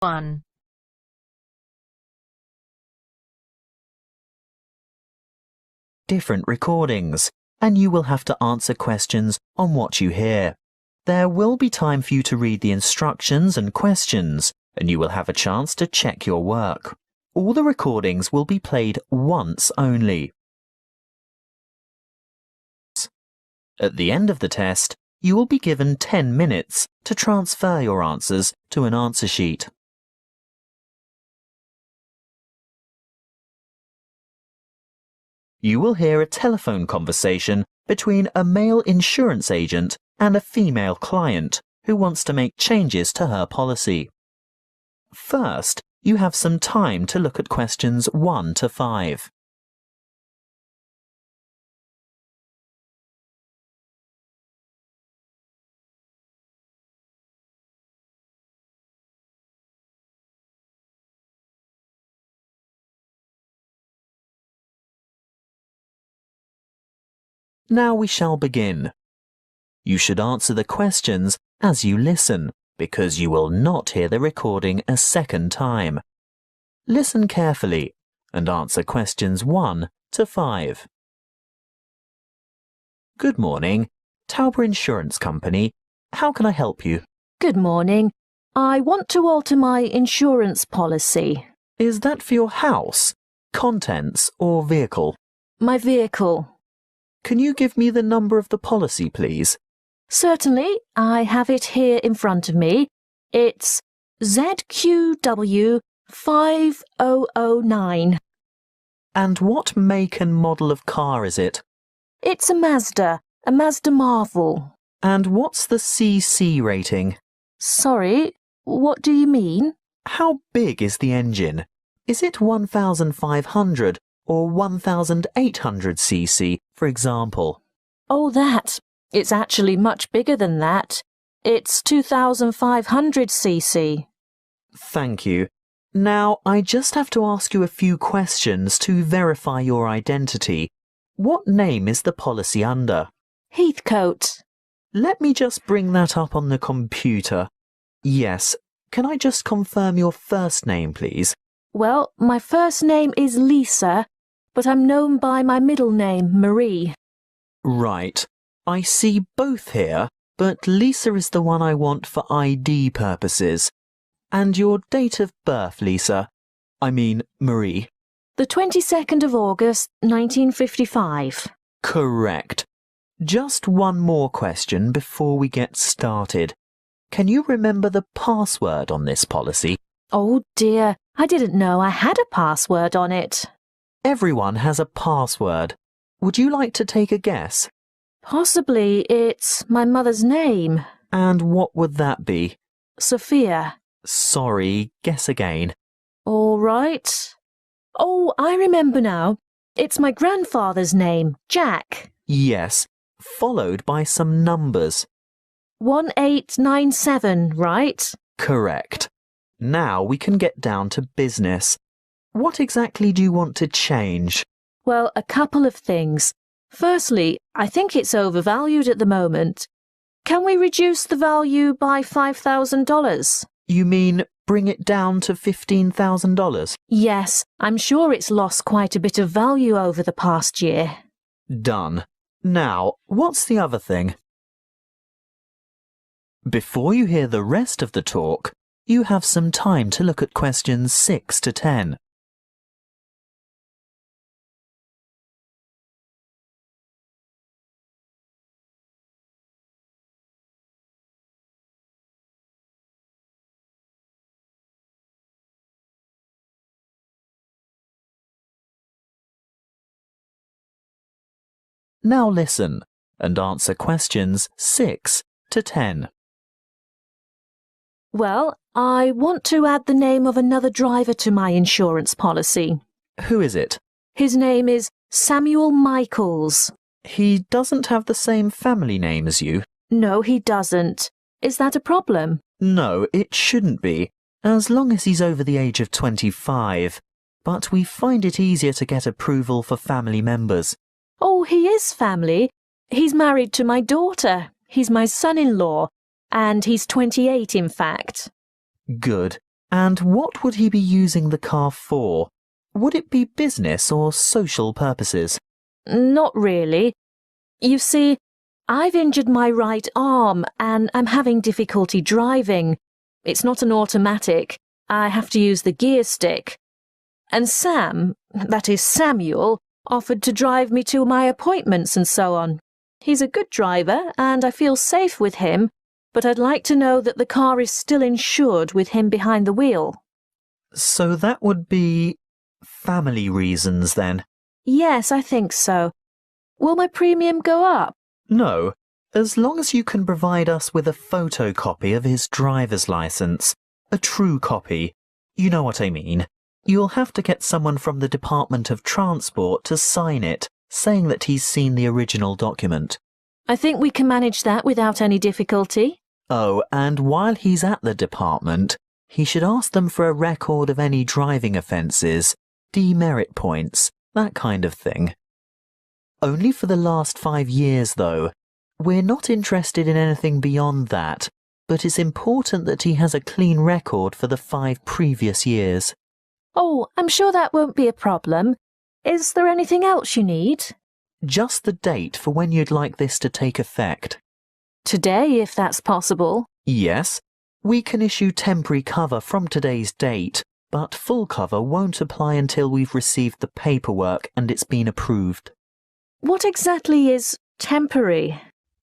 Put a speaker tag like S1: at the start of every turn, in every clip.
S1: 1.
S2: Different recordings, and you will have to answer questions on what you hear. There will be time for you to read the instructions and questions, and you will have a chance to check your work. All the recordings will be played once only. At the end of the test, you will be given 10 minutes to transfer your answers to an answer sheet. You will hear a telephone conversation between a male insurance agent and a female client who wants to make changes to her policy. First, you have some time to look at questions 1 to 5. Now we shall begin. You should answer the questions as you listen, because you will not hear the recording a second time. Listen carefully and answer questions 1 to 5. Good morning, Tauber Insurance Company. How can I help you?
S3: Good morning. I want to alter my insurance policy.
S2: Is that for your house, contents or vehicle?
S3: My vehicle.
S2: Can you give me the number of the policy, please?
S3: Certainly, I have it here in front of me. It's ZQW 5009.
S2: And what make and model of car is it?
S3: It's a Mazda Marvel.
S2: And what's the CC rating?
S3: Sorry, what do you mean?
S2: How big is the engine? Is it 1,500 or 1,800 cc, for example?
S3: Oh, that. It's actually much bigger than that. It's 2,500 cc.
S2: Thank you. Now, I just have to ask you a few questions to verify your identity. What name is the policy under?
S3: Heathcote.
S2: Let me just bring that up on the computer. Yes. Can I just confirm your first name, please?
S3: Well, my first name is Lisa, but I'm known by my middle name, Marie.
S2: Right. I see both here, but Lisa is the one I want for ID purposes. And your date of birth, Lisa? I mean, Marie.
S3: The 22nd of August, 1955.
S2: Correct. Just one more question before we get started. Can you remember the password on this policy?
S3: Oh dear, I didn't know I had a password on it.
S2: Everyone has a password. Would you like to take a guess?
S3: Possibly it's my mother's name.
S2: And what would that be?
S3: Sophia.
S2: Sorry, guess again.
S3: All right. Oh, I remember now. It's my grandfather's name, Jack.
S2: Yes, followed by some numbers.
S3: 1897, right?
S2: Correct. Now we can get down to business. What exactly do you want to change?
S3: Well, a couple of things. Firstly, I think it's overvalued at the moment. Can we reduce the value by $5,000?
S2: You mean bring it down to $15,000?
S3: Yes, I'm sure it's lost quite a bit of value over the past year.
S2: Done. Now, what's the other thing? Before you hear the rest of the talk, you have some time to look at questions 6 to 10. Now listen and answer questions 6 to 10.
S3: Well, I want to add the name of another driver to my insurance policy.
S2: Who is it?
S3: His name is Samuel Michaels.
S2: He doesn't have the same family name as you.
S3: No, he doesn't. Is that a problem?
S2: No, it shouldn't be, as long as he's over the age of 25. But we find it easier to get approval for family members.
S3: Oh, he is family. He's married to my daughter. He's my son-in-law. And he's 28, in fact.
S2: Good. And what would he be using the car for? Would it be business or social purposes?
S3: Not really. You see, I've injured my right arm and I'm having difficulty driving. It's not an automatic. I have to use the gear stick. And Sam, that is Samuel, offered to drive me to my appointments and so on. He's a good driver and I feel safe with him, but I'd like to know that the car is still insured with him behind the wheel.
S2: So that would be family reasons then?
S3: Yes, I think so. Will my premium go up?
S2: No, as long as you can provide us with a photocopy of his driver's license, a true copy. You know what I mean. You'll have to get someone from the Department of Transport to sign it, saying that he's seen the original document.
S3: I think we can manage that without any difficulty.
S2: Oh, and while he's at the department, he should ask them for a record of any driving offences, demerit points, that kind of thing. Only for the last 5 years, though. We're not interested in anything beyond that, but it's important that he has a clean record for the 5 previous years.
S3: Oh, I'm sure that won't be a problem. Is there anything else you need?
S2: Just the date for when you'd like this to take effect.
S3: Today, if that's possible.
S2: Yes, we can issue temporary cover from today's date, but full cover won't apply until we've received the paperwork and it's been approved.
S3: What exactly is temporary?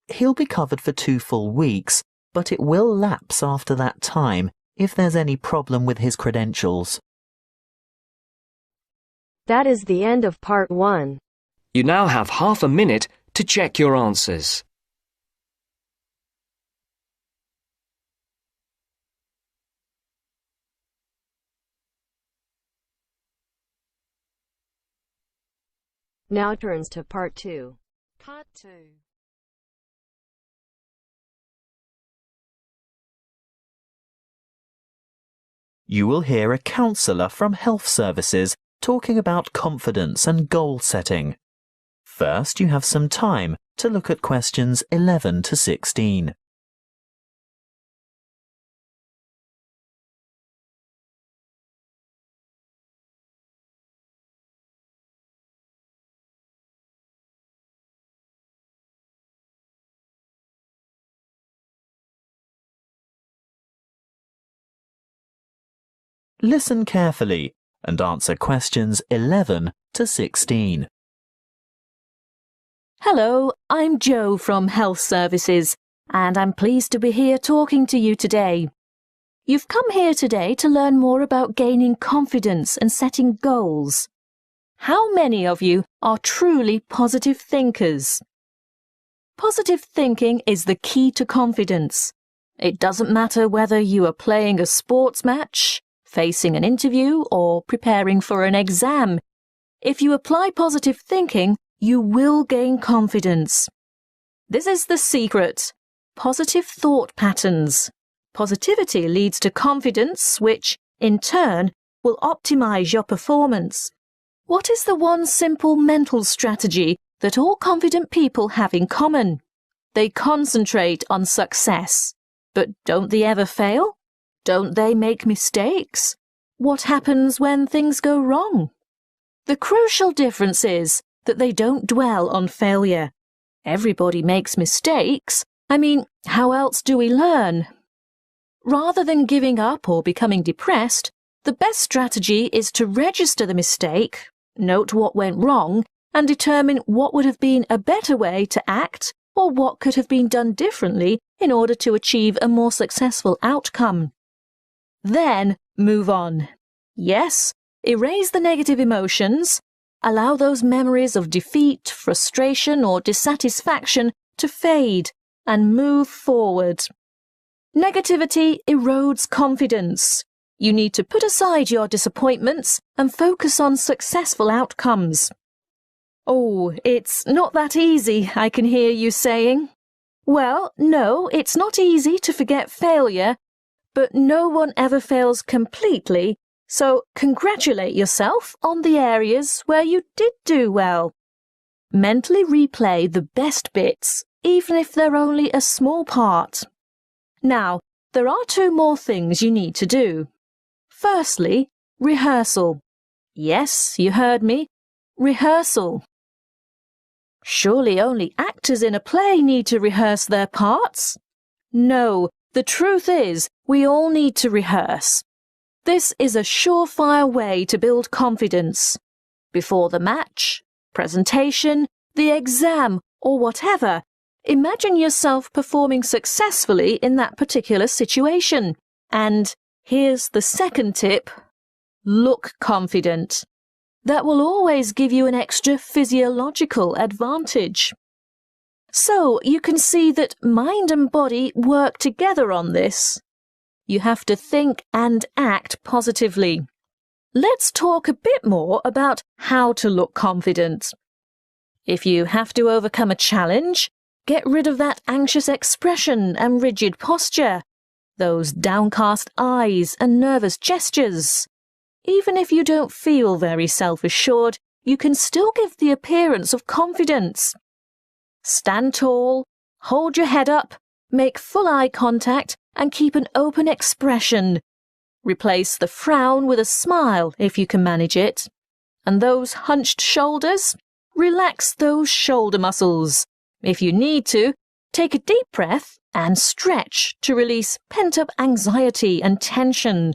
S2: He'll be covered for 2 full weeks, but it will lapse after that time if there's any problem with his credentials.
S1: That is the end of part 1.
S4: You now have half a minute to check your answers.
S1: Now turns to part 2.
S5: Part 2.
S2: You will hear a counsellor from Health Services talking about confidence and goal setting. First, you have some time to look at questions 11 to 16. Listen carefully and answer questions 11 to 16.
S3: Hello, I'm Jo from Health Services, and I'm pleased to be here talking to you today. You've come here today to learn more about gaining confidence and setting goals. How many of you are truly positive thinkers? Positive thinking is the key to confidence. It doesn't matter whether you are playing a sports match, facing an interview, or preparing for an exam. If you apply positive thinking, you will gain confidence. This is the secret. Positive thought patterns. Positivity leads to confidence, which, in turn, will optimize your performance. What is the one simple mental strategy that all confident people have in common? They concentrate on success. But don't they ever fail? Don't they make mistakes? What happens when things go wrong? The crucial difference is that they don't dwell on failure. Everybody makes mistakes. I mean, how else do we learn? Rather than giving up or becoming depressed, the best strategy is to register the mistake, note what went wrong, and determine what would have been a better way to act or what could have been done differently in order to achieve a more successful outcome. Then move on. Yes, erase the negative emotions. Allow those memories of defeat, frustration, or dissatisfaction to fade and move forward. Negativity erodes confidence. You need to put aside your disappointments and focus on successful outcomes. Oh, it's not that easy, I can hear you saying. Well, no, it's not easy to forget failure, but no one ever fails completely, so congratulate yourself on the areas where you did do well. Mentally replay the best bits, even if they're only a small part. Now, there are 2 more things you need to do. Firstly, rehearsal. Yes, you heard me. Rehearsal. Surely only actors in a play need to rehearse their parts? No, the truth is we all need to rehearse. This is a surefire way to build confidence. Before the match, presentation, the exam, or whatever, imagine yourself performing successfully in that particular situation. And here's the second tip: look confident. That will always give you an extra physiological advantage. So you can see that mind and body work together on this. You have to think and act positively. Let's talk a bit more about how to look confident. If you have to overcome a challenge, get rid of that anxious expression and rigid posture, those downcast eyes and nervous gestures. Even if you don't feel very self-assured, you can still give the appearance of confidence. Stand tall, hold your head up, make full eye contact, and keep an open expression. Replace the frown with a smile if you can manage it. And those hunched shoulders? Relax those shoulder muscles. If you need to, take a deep breath and stretch to release pent-up anxiety and tension.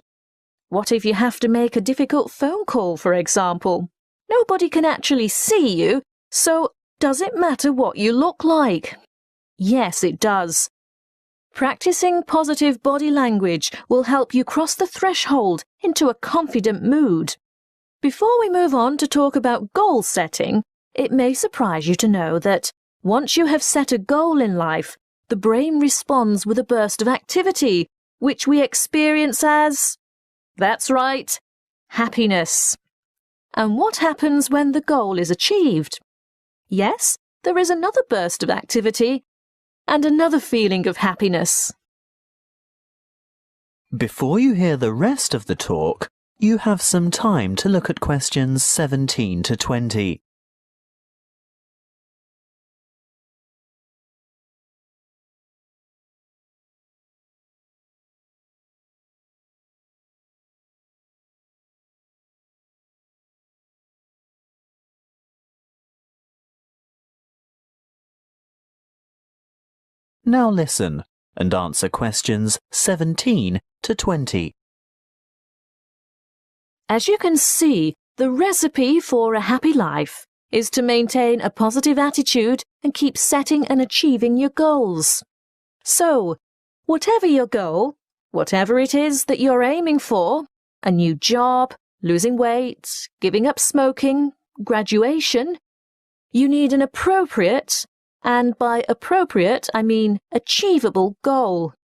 S3: What if you have to make a difficult phone call, for example? Nobody can actually see you, so does it matter what you look like? Yes, it does. Practicing positive body language will help you cross the threshold into a confident mood. Before we move on to talk about goal setting, it may surprise you to know that once you have set a goal in life, the brain responds with a burst of activity, which we experience as, that's right, happiness. And what happens when the goal is achieved? Yes, there is another burst of activity and another feeling of happiness.
S2: Before you hear the rest of the talk, you have some time to look at questions 17 to 20. Now listen and answer questions 17 to 20.
S3: As you can see, the recipe for a happy life is to maintain a positive attitude and keep setting and achieving your goals. So, whatever your goal, whatever it is that you're aiming for, a new job, losing weight, giving up smoking, graduation, you need an appropriate, and by appropriate I mean achievable goal.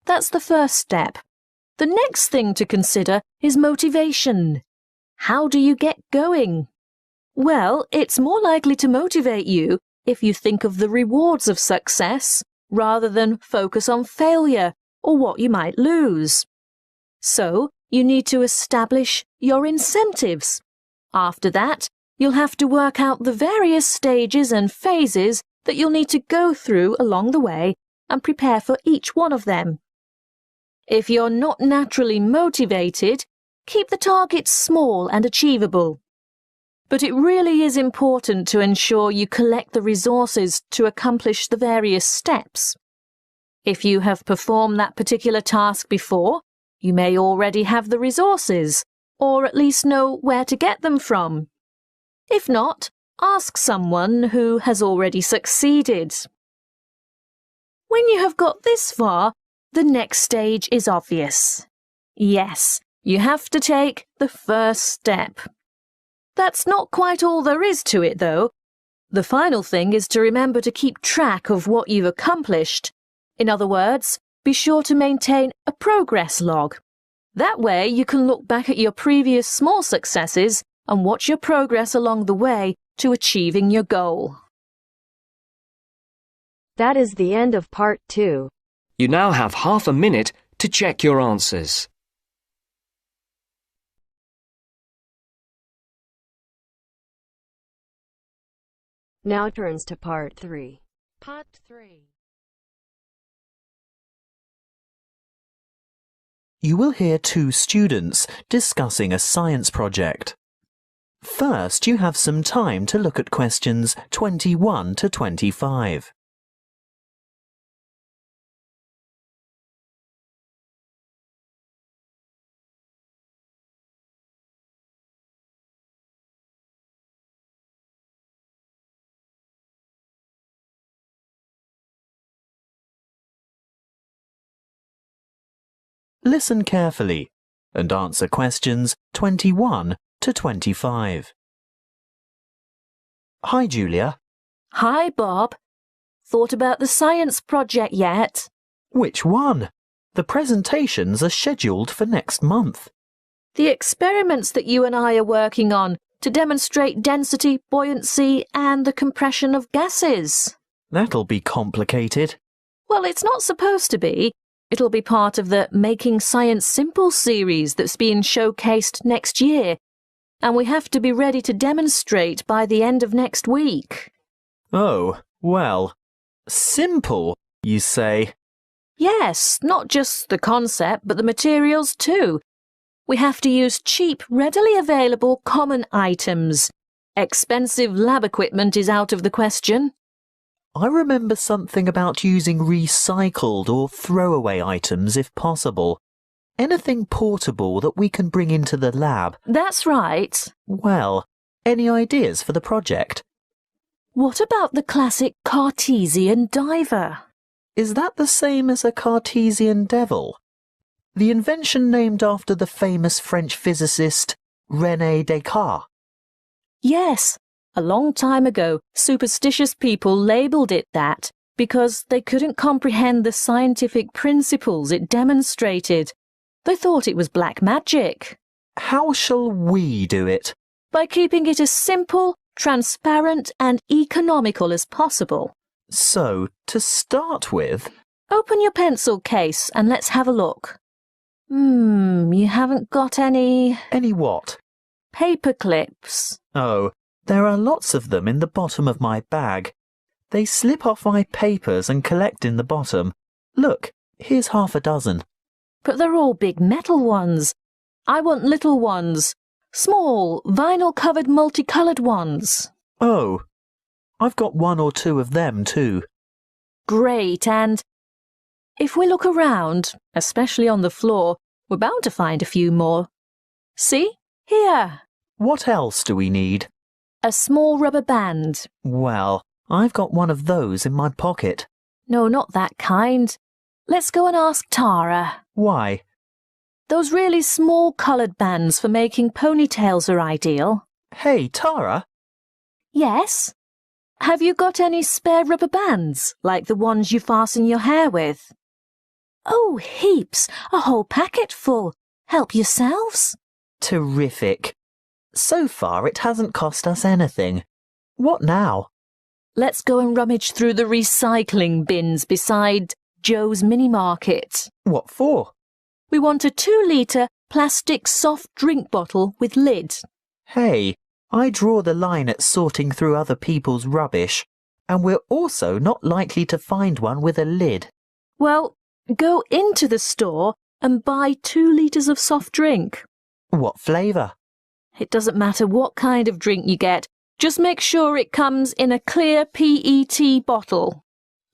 S3: That's the first step. The next thing to consider is motivation. How do you get going? Well, it's more likely to motivate you if you think of the rewards of success rather than focus on failure or what you might lose. So, you need to establish your incentives. After that, you'll have to work out the various stages and phases that you'll need to go through along the way and prepare for each one of them. If you're not naturally motivated, keep the targets small and achievable. But it really is important to ensure you collect the resources to accomplish the various steps. If you have performed that particular task before, you may already have the resources, or at least know where to get them from. If not, ask someone who has already succeeded. When you have got this far, the next stage is obvious. Yes, you have to take the first step. That's not quite all there is to it, though. The final thing is to remember to keep track of what you've accomplished. In other words, be sure to maintain a progress log. That way you can look back at your previous small successes and watch your progress along the way to achieving your goal.
S1: That is the end of part 2.
S4: You now have half a minute to check your answers.
S1: Now turns to part 3.
S5: Part 3.
S2: You will hear two students discussing a science project. First, you have some time to look at questions 21 to 25. Listen carefully and answer questions 21 to 25. Hi, Julia.
S3: Hi, Bob. Thought about the science project yet?
S2: Which one? The presentations are scheduled for next month.
S3: The experiments that you and I are working on to demonstrate density, buoyancy, and the compression of gases.
S2: That'll be complicated.
S3: Well, it's not supposed to be. It'll be part of the Making Science Simple series that's being showcased next year, and we have to be ready to demonstrate by the end of next week.
S2: Oh, well, simple, you say?
S3: Yes, not just the concept, but the materials too. We have to use cheap, readily available common items. Expensive lab equipment is out of the question.
S2: I remember something about using recycled or throwaway items if possible. Anything portable that we can bring into the lab.
S3: That's right.
S2: Well, any ideas for the project?
S3: What about the classic Cartesian diver?
S2: Is that the same as a Cartesian devil? The invention named after the famous French physicist René Descartes.
S3: Yes. A long time ago, superstitious people labelled it that because they couldn't comprehend the scientific principles it demonstrated. They thought it was black magic.
S2: How shall we do it?
S3: By keeping it as simple, transparent and economical as possible.
S2: So, to start with...
S3: Open your pencil case and let's have a look. You haven't got any...
S2: Any what?
S3: Paper clips.
S2: Oh, there are lots of them in the bottom of my bag. They slip off my papers and collect in the bottom. Look, here's half a dozen.
S3: But they're all big metal ones. I want little ones. Small, vinyl-covered multicoloured ones.
S2: Oh, I've got one or two of them too.
S3: Great, and if we look around, especially on the floor, we're bound to find a few more. See? Here.
S2: What else do we need?
S3: A small rubber band.
S2: Well, I've got one of those in my pocket.
S3: No, not that kind. Let's go and ask Tara.
S2: Why?
S3: Those really small coloured bands for making ponytails are ideal.
S2: Hey, Tara?
S3: Yes? Have you got any spare rubber bands, like the ones you fasten your hair with? Oh, heaps. A whole packet full. Help yourselves.
S2: Terrific. So far it hasn't cost us anything. What now?
S3: Let's go and rummage through the recycling bins beside Joe's mini market.
S2: What for?
S3: We want a 2-litre plastic soft drink bottle with lid.
S2: Hey, I draw the line at sorting through other people's rubbish, and we're also not likely to find one with a lid.
S3: Well, go into the store and buy 2 litres of soft drink.
S2: What flavour?
S3: It doesn't matter what kind of drink you get, just make sure it comes in a clear PET bottle.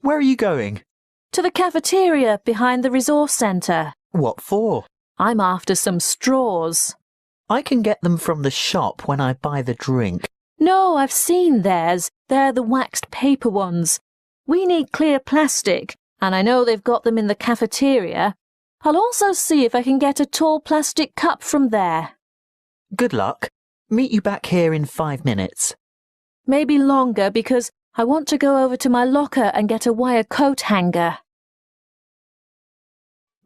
S2: Where are you going?
S3: To the cafeteria behind the resource centre.
S2: What for?
S3: I'm after some straws.
S2: I can get them from the shop when I buy the drink.
S3: No, I've seen theirs. They're the waxed paper ones. We need clear plastic, and I know they've got them in the cafeteria. I'll also see if I can get a tall plastic cup from there.
S2: Good luck. Meet you back here in 5 minutes.
S3: Maybe longer because I want to go over to my locker and get a wire coat hanger.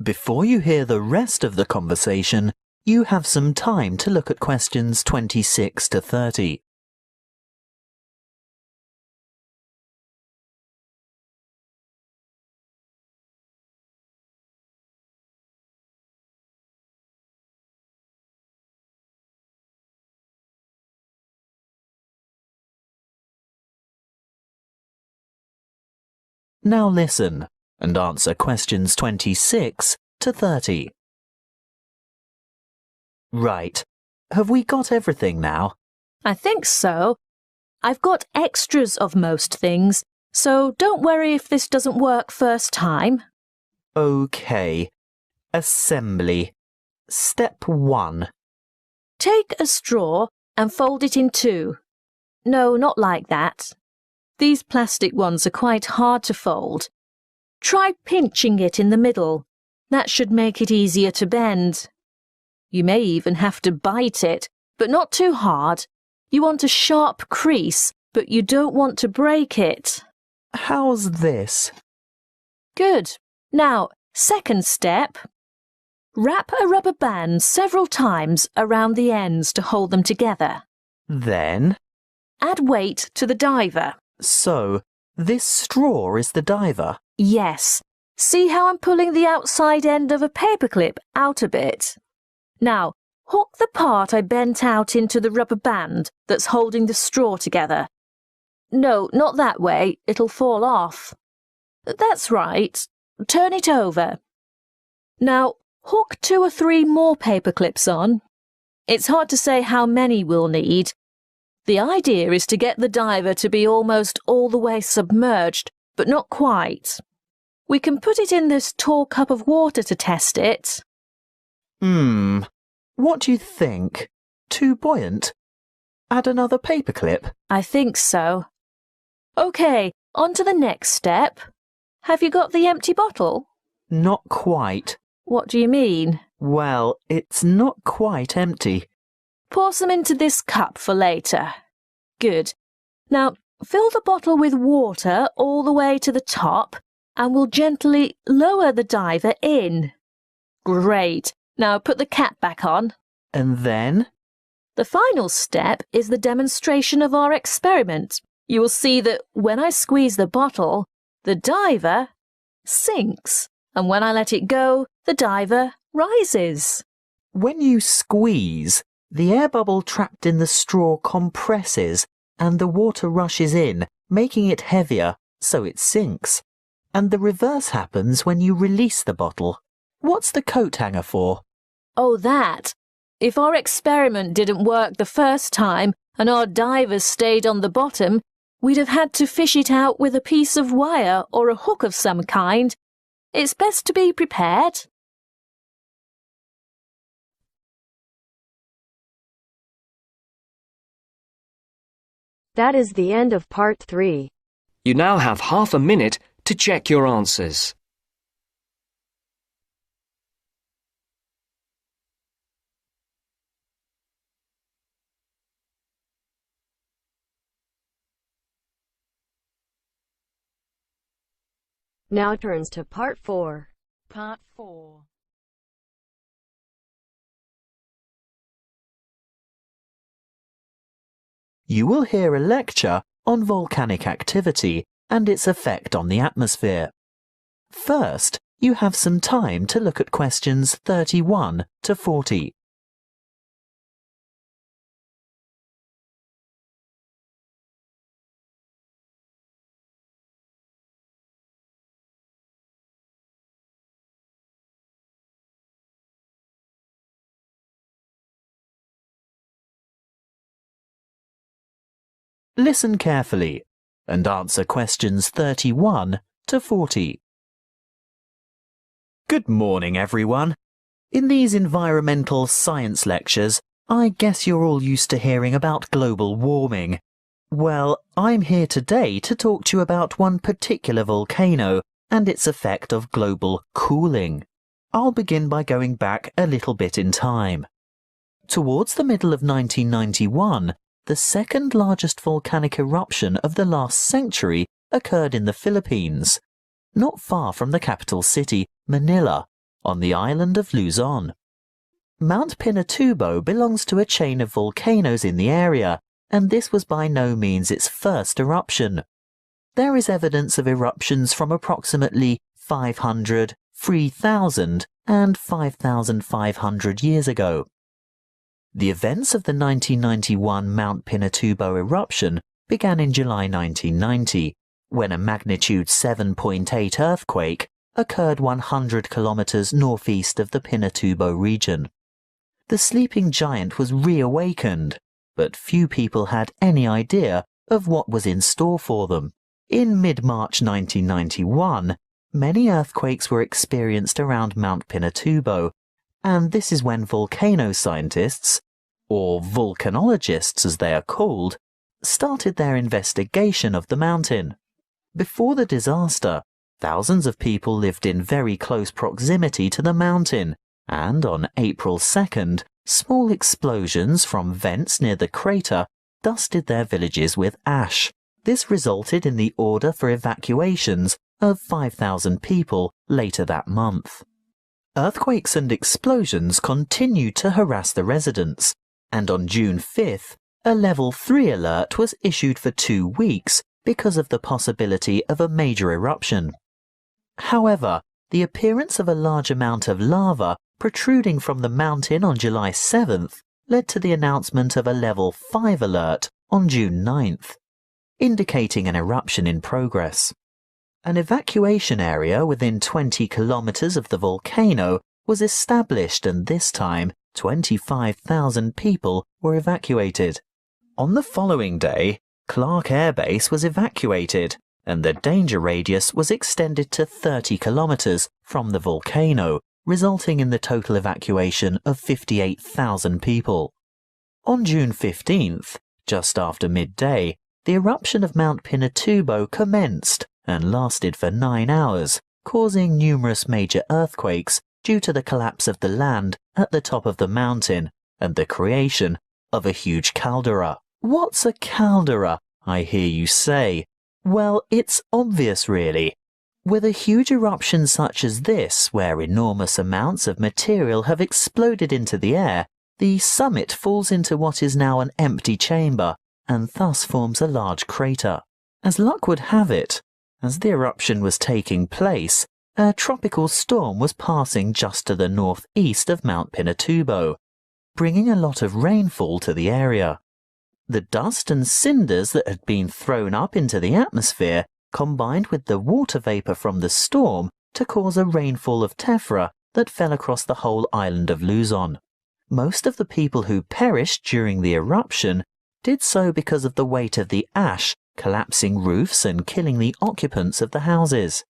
S2: Before you hear the rest of the conversation, you have some time to look at questions 26 to 30. Now listen and answer questions 26 to 30. Right. Have we got everything now?
S3: I think so. I've got extras of most things, so don't worry if this doesn't work first time.
S2: OK. Assembly. Step 1.
S3: Take a straw and fold it in two. No, not like that. These plastic ones are quite hard to fold. Try pinching it in the middle. That should make it easier to bend. You may even have to bite it, but not too hard. You want a sharp crease, but you don't want to break it.
S2: How's this?
S3: Good. Now, second step. Wrap a rubber band several times around the ends to hold them together.
S2: Then?
S3: Add weight to the diver.
S2: So, this straw is the diver?
S3: Yes. See how I'm pulling the outside end of a paperclip out a bit? Now, hook the part I bent out into the rubber band that's holding the straw together. No, not that way. It'll fall off. That's right. Turn it over. Now, hook 2 or 3 more paper clips on. It's hard to say how many we'll need. The idea is to get the diver to be almost all the way submerged, but not quite. We can put it in this tall cup of water to test it.
S2: What do you think? Too buoyant? Add another paperclip?
S3: I think so. OK, on to the next step. Have you got the empty bottle?
S2: Not quite.
S3: What do you mean?
S2: Well, it's not quite empty.
S3: Pour some into this cup for later. Good. Now, fill the bottle with water all the way to the top and we'll gently lower the diver in. Great. Now put the cap back on.
S2: And then?
S3: The final step is the demonstration of our experiment. You will see that when I squeeze the bottle, the diver sinks, and when I let it go, the diver rises.
S2: When you squeeze, the air bubble trapped in the straw compresses and the water rushes in, making it heavier, so it sinks. And the reverse happens when you release the bottle. What's the coat hanger for?
S3: Oh, that. If our experiment didn't work the first time and our divers stayed on the bottom, we'd have had to fish it out with a piece of wire or a hook of some kind. It's best to be prepared.
S1: That is the end of part 3.
S4: You now have half a minute to check your answers.
S1: Now turns to part 4.
S5: Part 4.
S2: You will hear a lecture on volcanic activity and its effect on the atmosphere. First, you have some time to look at questions 31 to 40. Listen carefully and answer questions 31 to 40. Good morning, everyone. In these environmental science lectures, I guess you're all used to hearing about global warming. Well, I'm here today to talk to you about one particular volcano and its effect of global cooling. I'll begin by going back a little bit in time. Towards the middle of 1991, the second largest volcanic eruption of the last century occurred in the Philippines, not far from the capital city, Manila, on the island of Luzon. Mount Pinatubo belongs to a chain of volcanoes in the area, and this was by no means its first eruption. There is evidence of eruptions from approximately 500, 3,000 and 5,500 years ago. The events of the 1991 Mount Pinatubo eruption began in July 1990, when a magnitude 7.8 earthquake occurred 100 kilometers northeast of the Pinatubo region. The sleeping giant was reawakened, but few people had any idea of what was in store for them. In mid-March 1991, many earthquakes were experienced around Mount Pinatubo, and this is when volcano scientists, or volcanologists as they are called, started their investigation of the mountain. Before the disaster, thousands of people lived in very close proximity to the mountain, and on April 2nd, small explosions from vents near the crater dusted their villages with ash. This resulted in the order for evacuations of 5,000 people later that month. Earthquakes and explosions continued to harass the residents, and on June 5th, a Level 3 alert was issued for 2 weeks because of the possibility of a major eruption. However, the appearance of a large amount of lava protruding from the mountain on July 7th led to the announcement of a Level 5 alert on June 9th, indicating an eruption in progress. An evacuation area within 20 kilometers of the volcano was established, and this time 25,000 people were evacuated. On the following day, Clark Air Base was evacuated, and the danger radius was extended to 30 kilometers from the volcano, resulting in the total evacuation of 58,000 people. On June 15th, just after midday, the eruption of Mount Pinatubo commenced and lasted for 9 hours, causing numerous major earthquakes due to the collapse of the land at the top of the mountain and the creation of a huge caldera. What's a caldera, I hear you say? Well, it's obvious really. With a huge eruption such as this, where enormous amounts of material have exploded into the air, the summit falls into what is now an empty chamber and thus forms a large crater. As luck would have it, as the eruption was taking place, a tropical storm was passing just to the northeast of Mount Pinatubo, bringing a lot of rainfall to the area. The dust and cinders that had been thrown up into the atmosphere combined with the water vapor from the storm to cause a rainfall of tephra that fell across the whole island of Luzon. Most of the people who perished during the eruption did so because of the weight of the ash collapsing roofs and killing the occupants of the houses.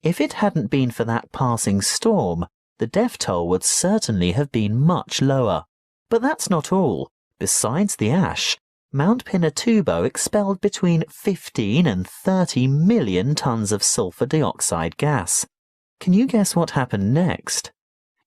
S2: If it hadn't been for that passing storm, the death toll would certainly have been much lower. But that's not all. Besides the ash, Mount Pinatubo expelled between 15 and 30 million tons of sulfur dioxide gas. Can you guess what happened next?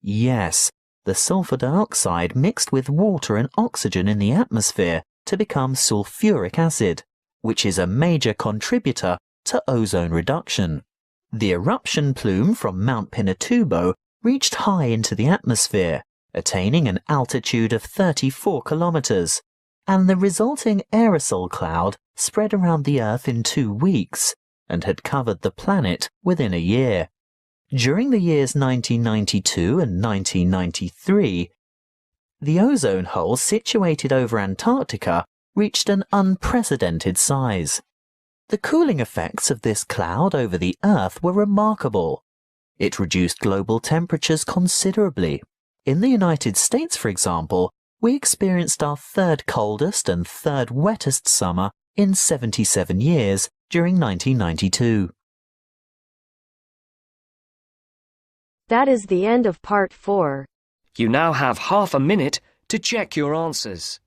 S2: Yes, the sulfur dioxide mixed with water and oxygen in the atmosphere to become sulfuric acid, which is a major contributor to ozone reduction. The eruption plume from Mount Pinatubo reached high into the atmosphere, attaining an altitude of 34 kilometers, and the resulting aerosol cloud spread around the Earth in 2 weeks and had covered the planet within a year. During the years 1992 and 1993, the ozone hole situated over Antarctica reached an unprecedented size. The cooling effects of this cloud over the Earth were remarkable. It reduced global temperatures considerably. In the United States, for example, we experienced our 3rd coldest and 3rd wettest summer in 77 years during 1992.
S1: That is the end of part 4.
S4: You now have half a minute to check your answers.